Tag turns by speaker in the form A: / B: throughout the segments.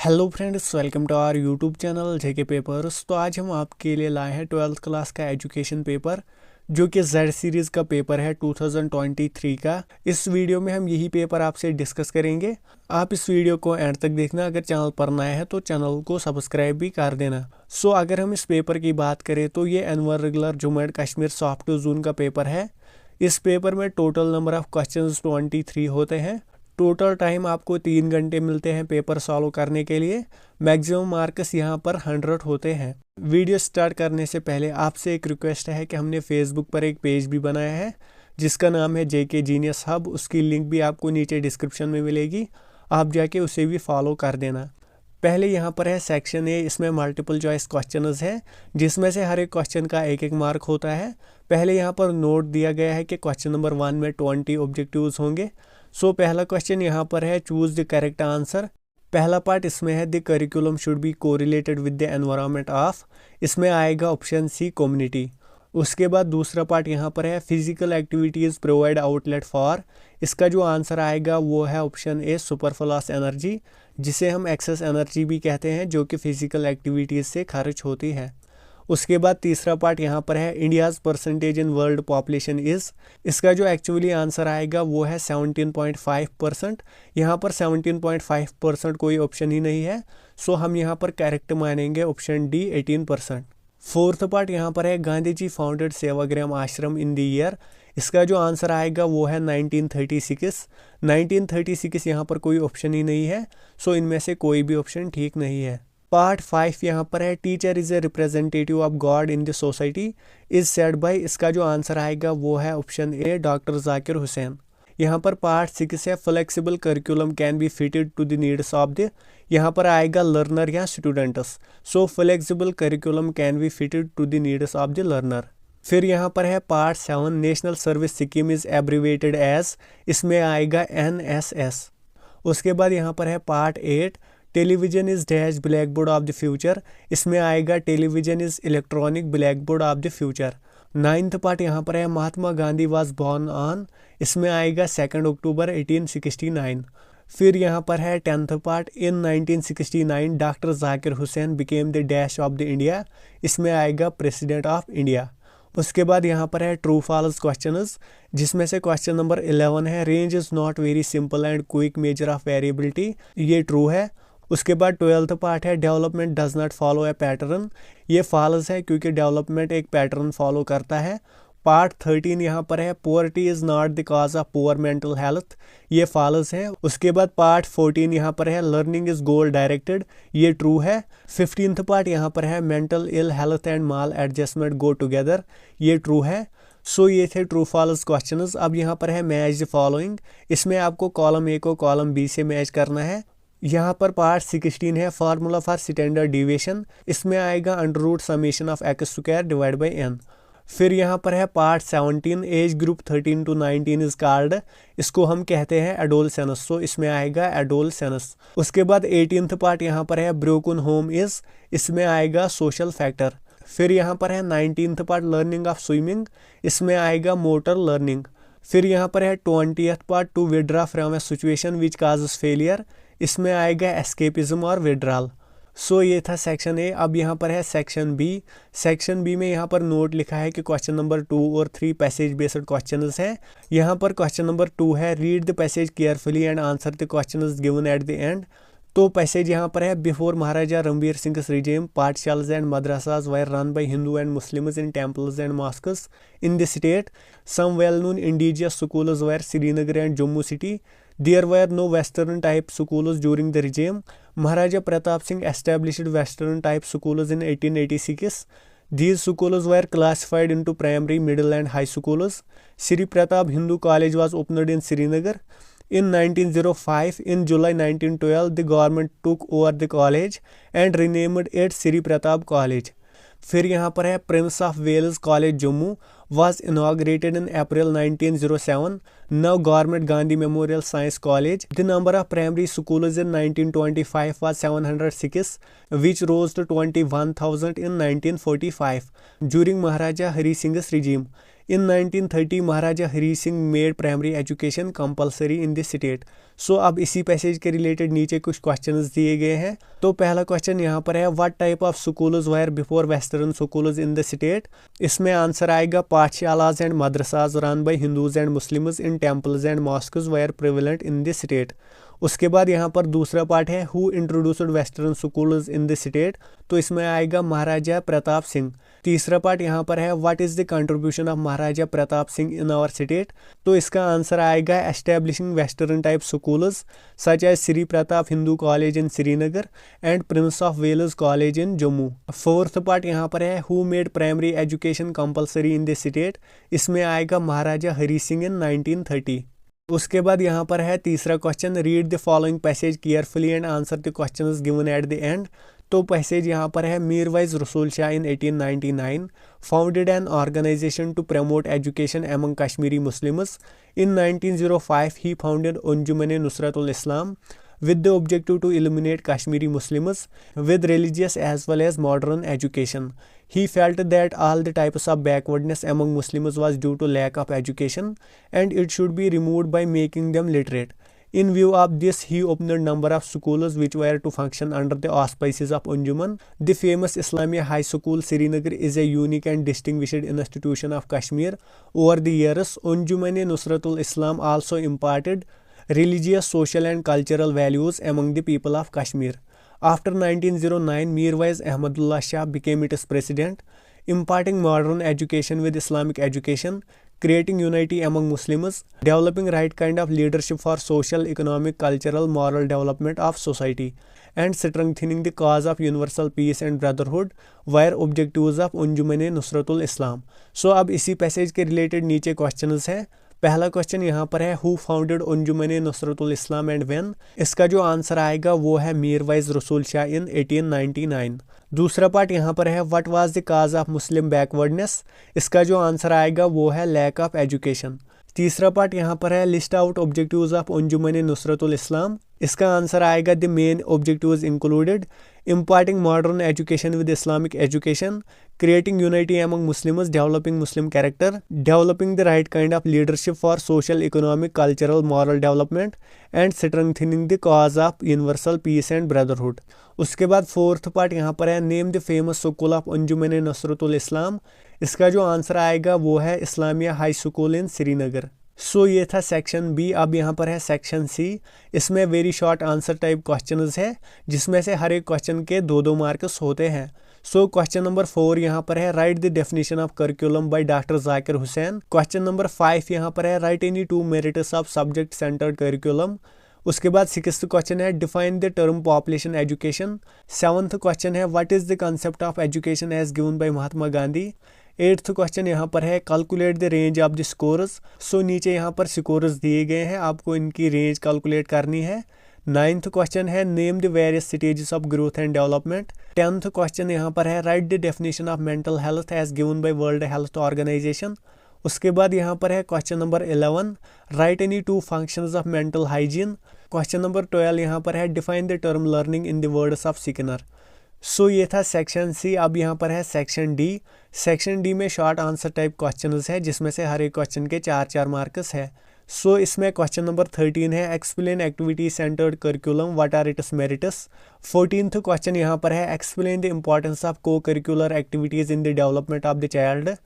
A: Hello friends, welcome to our YouTube channel JK papers. तो आज हम आपके लिए लाए हैं 12th क्लास का एजुकेशन पेपर, जो कि जेड सीरीज़ का पेपर है 2023 का। इस वीडियो में हम यही पेपर आपसे डिस्कस करेंगे। आप इस वीडियो को एंड तक देखना। अगर चैनल पर नया है तो चैनल को सब्सक्राइब भी कर देना। अगर हम इस पेपर की बात करें तो ये annual regular Jammu and Kashmir soft zone का पेपर है। इस पेपर में टोटल नंबर ऑफ क्वेश्चन 23 होते हैं। टोटल टाइम आपको 3 घंटे मिलते हैं पेपर सॉल्व करने के लिए। मैक्सिमम मार्क्स यहाँ पर 100 होते हैं। वीडियो स्टार्ट करने से पहले आपसे एक रिक्वेस्ट है कि हमने फेसबुक पर एक पेज भी बनाया है जिसका नाम है जेके जीनियस हब। उसकी लिंक भी आपको नीचे डिस्क्रिप्शन में मिलेगी, आप जाके उसे भी फॉलो कर देना। पहले यहाँ पर है सेक्शन ए। इसमें मल्टीपल चॉइस क्वेश्चंस है जिसमें से हर एक क्वेश्चन का एक मार्क होता है। पहले यहाँ पर नोट दिया गया है कि क्वेश्चन नंबर 1 में 20 ऑब्जेक्टिव्स होंगे। पहला क्वेश्चन यहाँ पर है चूज द करेक्ट आंसर। पहला पार्ट इसमें है the curriculum should be correlated with the environment of. इसमें आएगा ऑप्शन सी कम्युनिटी। उसके बाद दूसरा पार्ट यहाँ पर है physical activities provide outlet for. इसका जो आंसर आएगा वो है ऑप्शन ए सुपरफ्लस एनर्जी, जिसे हम एक्सेस एनर्जी भी कहते हैं, जो कि फिजिकल एक्टिविटीज से खर्च होती है। उसके बाद तीसरा पार्ट यहाँ पर है India's percentage in world population is. इसका जो एक्चुअली आंसर आएगा वो है 17.5%। यहाँ पर 17.5% कोई ऑप्शन ही नहीं है, हम यहाँ पर करेक्ट मानेंगे ऑप्शन डी 18%। फोर्थ पार्ट यहाँ पर है गांधी जी फाउंडेड सेवाग्राम आश्रम इन द ईयर। इसका जो आंसर आएगा वो है 1936। 1936 यहाँ पर कोई ऑप्शन ही नहीं है, इनमें से कोई भी ऑप्शन ठीक नहीं है। पार्ट 5 यहाँ पर है teacher is a representative of God in the society is said by. इसका जो आंसर आएगा वो है option A doctor Zakir Hussain. यहाँ पर पार्ट 6 है flexible curriculum can be fitted to the needs of the. यहाँ पर आएगा लर्नर या students. Flexible curriculum can be fitted to the needs of the learner. फिर यहाँ पर है part 7 national service scheme is abbreviated as. इसमें आएगा NSS। उसके बाद यहाँ पर है part 8 television is dash black board of the future. इसमें आएगा television is electronic black board of the future. 9th part यहाँ पर है Mahatma Gandhi was born on. इसमें आएगा 2 अक्टूबर 1869। फिर यहाँ पर है 10th part in 1969 doctor Zakir Hussain became the dash of the India. इसमें आएगा प्रेसिडेंट ऑफ इंडिया। उसके बाद यहाँ पर है ट्रू फॉल्स क्वेश्चंस, जिसमें से क्वेश्चन नंबर 11 है range is not very simple and quick measure of variability. ये ट्रू है। उसके बाद 12th पार्ट है development does not follow A pattern. ये फॉल्स है क्योंकि डेवलपमेंट एक पैटर्न फॉलो करता है। पार्ट 13 यहाँ पर है poverty is not the cause of poor mental health. ये फॉल्स है। उसके बाद पार्ट 14 यहाँ पर है लर्निंग इज गोल डायरेक्टेड। ये ट्रू है। 15th पार्ट यहाँ पर है mental ill health and maladjustment go together. ये ट्रू है। ये थे ट्रू फॉल्स क्वेश्चंस। अब यहाँ पर है मैच द फॉलोइंग। इसमें आपको कॉलम ए को कॉलम बी से मैच करना है। यहाँ पर पार्ट 16 है फार्मूला फॉर स्टैंडर्ड डिविएशन। इसमें आएगा under root summation of X square divide by n। फिर यहाँ पर है part 17 age group 13 to 19 is called. इसको हम कहते हैं एडोलसेंस। इसमें आएगा एडोलसेंस। उसके बाद 18th पार्ट यहाँ पर है ब्रोकन होम इज। इसमें आएगा सोशल फैक्टर। फिर यहाँ पर है 19th part learning of swimming. इसमें आएगा मोटर लर्निंग। फिर यहाँ पर है 20th part two withdraw from A situation which causes failure. इसमें आएगा एस्केपिज्म और विड्रॉल। ये था सेक्शन ए। अब यहाँ पर है सेक्शन बी। सेक्शन बी में यहाँ पर नोट लिखा है कि क्वेश्चन नंबर 2 और 3 पैसेज बेस्ड क्वेश्चंस हैं। यहाँ पर क्वेश्चन नंबर 2 है read the passage carefully and answer the questions given at the end. Passage यहाँ पर है before Maharaja Ranbir Singh regime pathshalas and madrasas were run by Hindu and Muslims in temples and mosques in the state. Some well known indigenous schools were Srinagar and Jammu city. There were no western type schools during the regime. Maharaja Pratap Singh established western type schools in 1886. These schools were classified into primary, middle and high schools. Sri Pratap Hindu College was opened in Srinagar in 1905. In July 1912, the government took over the college and renamed it Sri Pratap College. फिर यहाँ पर है Prince of Wales College Jammu was inaugurated in April 1907. Now Government Gandhi Memorial Science College. The number of primary schools in 1925 was 706, which rose to 21,000 in 1945 during Maharaja Hari Singh's regime. In 1930, Maharaja Hari Singh made primary education compulsory in the state. So अब इसी passage के related नीचे कुछ questions दिए गए हैं। तो पहला क्वेश्चन यहाँ पर है, what type of schools were before western schools in the state. इसमें आंसर आएगा, pathshalas and madrasas run by Hindus and Muslims in temples and mosques were prevalent in the state. उसके बाद यहाँ पर दूसरा पार्ट है, who introduced western schools in the state. तो इसमें आएगा महाराजा प्रताप सिंह। तीसरा पार्ट यहाँ पर है, what is the contribution of Maharaja Pratap Singh in our state. तो इसका आंसर आएगा, establishing western type schools such as Shri Pratap Hindu college in Srinagar and Prince of Wales College in Jammu. Fourth part यहाँ पर है, who made primary education compulsory in the state. इसमें आएगा महाराजा हरि सिंह इन 1930। उसके बाद यहाँ पर है तीसरा question, read the following passage carefully and answer the questions given at the end. तो पैसेज यहाँ पर है, Mirwaiz Rasool Shah in 1899 founded an organization to promote education among Kashmiri Muslims. In 1905 he founded Anjuman Nusratul Islam with the objective to eliminate Kashmiri Muslims with religious as well as modern education. He felt that all the types of backwardness among Muslims was due to lack of education and it should be removed by making them literate. In view of this, he opened a number of schools which were to function under the auspices of Anjuman. The famous Islamia High School Srinagar is a unique and distinguished institution of Kashmir. Over the years, Anjuman Nusratul Islam also imparted religious, social and cultural values among the people of Kashmir. After 1909, Mirwaiz Ahmadullah Shah became its president, imparting modern education with Islamic education, creating unity among Muslims, developing right kind of leadership for social, economic, cultural, moral development of society, and strengthening the cause of universal peace and brotherhood were objectives of Anjuman Nusratul Islam. So अब इसी passage के related नीचे questions हैं। पहला question यहाँ पर है, who founded Anjuman Nusratul Islam and when. इसका जो आंसर आएगा वो है मीरवाइज रसूल शाह इन 1899। दूसरा पार्ट यहाँ पर है, what was the cause of Muslim backwardness. इसका जो आंसर आएगा वो है लैक ऑफ एजुकेशन। तीसरा पार्ट यहाँ पर है, list out objectives of Anjuman Nusratul Islam. इसका आंसर आएगा, the main objectives included imparting modern education with Islamic education, creating unity among Muslims, developing Muslim character, developing the right kind of leadership for social, economic, cultural, moral development, and strengthening the cause of universal peace and brotherhood. उसके बाद fourth part यहाँ पर है, name the famous school of Anjuman Nusratul Islam. इसका जो answer आएगा वो है Islamia high school in Srinagar. So ये था सेक्शन बी। अब यहाँ पर है सेक्शन सी। इसमें very short answer type questions है, जिसमें से हर एक क्वेश्चन के 2-2 मार्क्स होते हैं। सो क्वेश्चन नंबर 4 यहाँ पर है, write the definition of curriculum by doctor Zakir Hussain. Question number 5 यहाँ पर है, write any 2 merits of subject centred curriculum. उसके बाद 6th क्वेश्चन है, define the term population education. 7th question है, what is the concept of education as given by Mahatma Gandhi. 8th question यहाँ पर है, calculate the range of the scores. So नीचे यहाँ पर स्कोर्स दिए गए हैं, आपको इनकी रेंज कैलकुलेट करनी है। 9th क्वेश्चन है, name the various stages of growth and development. 10th question यहाँ पर है, write the definition of mental health as given by World Health Organization. उसके बाद यहाँ पर है question number 11, write any 2 functions of mental hygiene. Question number 12 यहाँ पर है, define the term learning in the words of Skinner. So ये था सेक्शन सी। अब यहाँ पर है सेक्शन डी। सेक्शन डी में शॉर्ट आंसर टाइप क्वेश्चंस है, जिसमें से हर एक क्वेश्चन के 4-4 मार्क्स है। सो इसमें क्वेश्चन नंबर 13 है, explain activity centred curriculum, what are its merits. 14th question यहाँ पर है, explain the importance of cocurricular activities in the development of the child.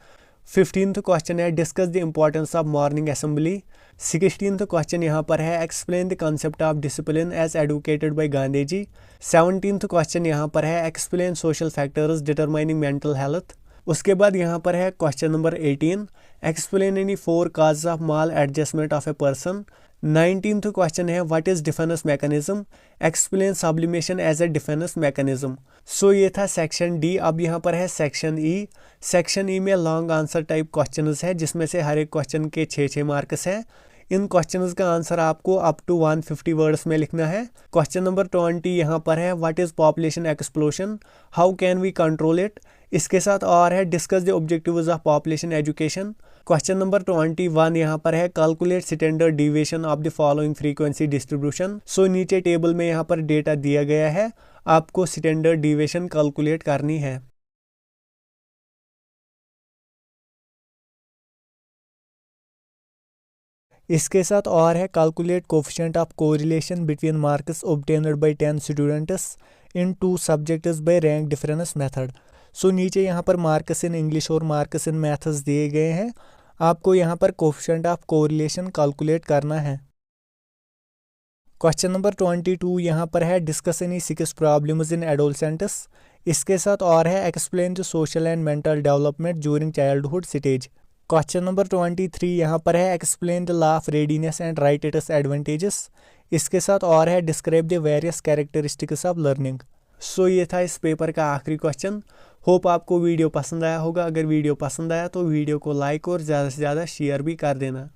A: 15th question है, discuss the importance of morning assembly. 16th question यहाँ पर है, explain the concept of discipline as advocated by Gandhi ji. 17th question यहाँ पर है, explain social factors determining mental health. उसके बाद यहाँ पर है question number 18, explain any 4 causes of maladjustment of a person. 19th question है, what is defence mechanism, explain sublimation as a defence mechanism. So ये था सेक्शन डी। अब यहाँ पर है सेक्शन ई। सेक्शन ई में लॉन्ग आंसर टाइप क्वेश्चंस है, जिसमें से हर एक क्वेश्चन के 6-6 मार्क्स हैं। इन क्वेश्चंस का आंसर आपको अप टू 150 वर्ड्स में लिखना है। क्वेश्चन नंबर 20 यहाँ पर है, what is population explosion, how can we control it. इसके साथ और है discuss the objectives of population education. Question number 21 यहाँ पर है calculate standard deviation of the following frequency distribution. So नीचे टेबल में यहाँ पर डेटा दिया गया है, आपको स्टैंडर्ड डिविएशन कैलकुलेट करनी है। इसके साथ और है calculate coefficient of correlation between marks obtained by 10 students in 2 subjects by rank difference method. So नीचे यहाँ पर मार्क्स इन इंग्लिश और मार्क्स इन मैथ्स दिए गए हैं, आपको यहाँ पर कोफिशिएंट ऑफ कोरिलेशन कैलकुलेट करना है। क्वेश्चन नंबर 22 यहाँ पर है discuss any 6 problems in adolescents. इसके साथ और है explain the social and mental development during childhood stage. Question number 23 यहाँ पर है explain the law of readiness and write its advantages. इसके साथ और है describe the various characteristics of learning. So ये था इस पेपर का आखिरी क्वेश्चन। होप आपको वीडियो पसंद आया होगा। अगर वीडियो पसंद आया तो वीडियो को लाइक और ज़्यादा से ज़्यादा शेयर भी कर देना।